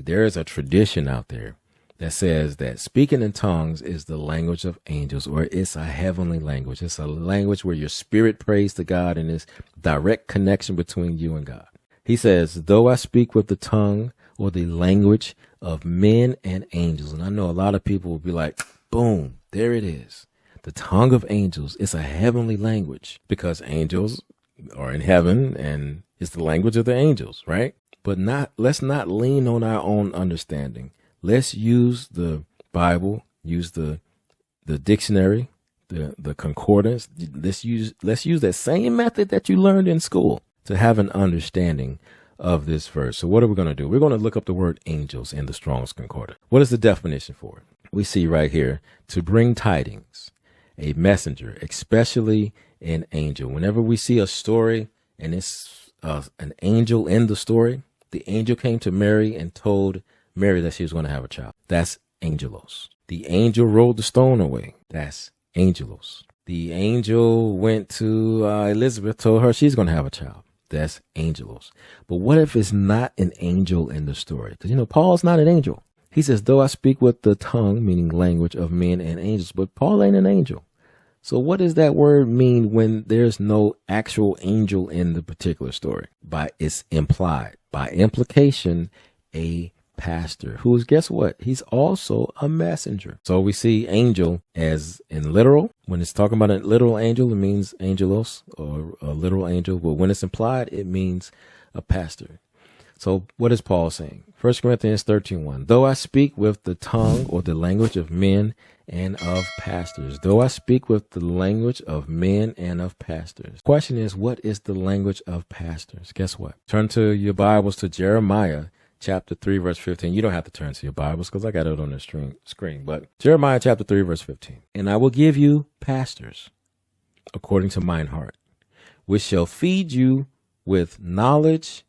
There is a tradition out there that says that speaking in tongues is the language of angels, or it's a heavenly language. It's a language where your spirit prays to God and is direct connection between you and God. He says, though I speak with the tongue or the language of men and angels. And I know a lot of people will be like, boom, there it is. The tongue of angels is a heavenly language because angels are in heaven and it's the language of the angels, right? But let's not lean on our own understanding. Let's use the Bible, use the dictionary, the concordance. Let's use that same method that you learned in school to have an understanding of this verse. So what are we going to do? We're going to look up the word angels in the Strong's Concordance. What is the definition for it? We see right here, to bring tidings, a messenger, especially an angel. Whenever we see a story and it's an angel in the story, the angel came to Mary and told Mary that she was going to have a child. That's angelos. The angel rolled the stone away. That's angelos. The angel went to Elizabeth, told her she's going to have a child. That's angelos. But what if it's not an angel in the story? Because, Paul's not an angel. He says, though I speak with the tongue, meaning language of men and angels, but Paul ain't an angel. So what does that word mean when there's no actual angel in the particular story? It's implied. By implication, a pastor who's, guess what? He's also a messenger. So we see angel as in literal. When it's talking about a literal angel, it means angelos, or a literal angel. But when it's implied, it means a pastor. So what is Paul saying? 1 Corinthians 13:1. Though I speak with the tongue or the language of men and of pastors. Though I speak with the language of men and of pastors. Question is, what is the language of pastors? Guess what? Turn to your Bibles to Jeremiah chapter 3, verse 15. You don't have to turn to your Bibles because I got it on the screen. But Jeremiah chapter 3, verse 15. And I will give you pastors according to mine heart, which shall feed you with knowledge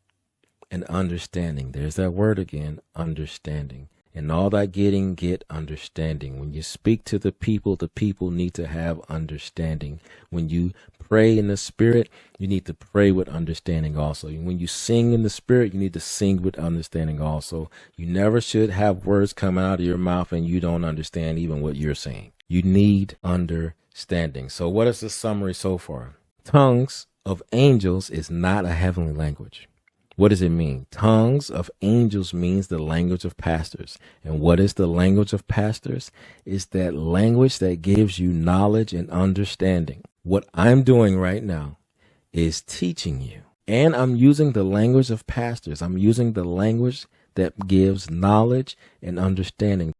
and understanding. There's that word again, understanding. And all that get understanding. When you speak to the people need to have understanding. When you pray in the spirit, you need to pray with understanding also. When you sing in the spirit, you need to sing with understanding also. You never should have words coming out of your mouth and you don't understand even what you're saying. You need understanding. So what is the summary so far? Tongues of angels is not a heavenly language. What does it mean? Tongues of angels means the language of pastors. And what is the language of pastors? It's that language that gives you knowledge and understanding. What I'm doing right now is teaching you. And I'm using the language of pastors. I'm using the language that gives knowledge and understanding.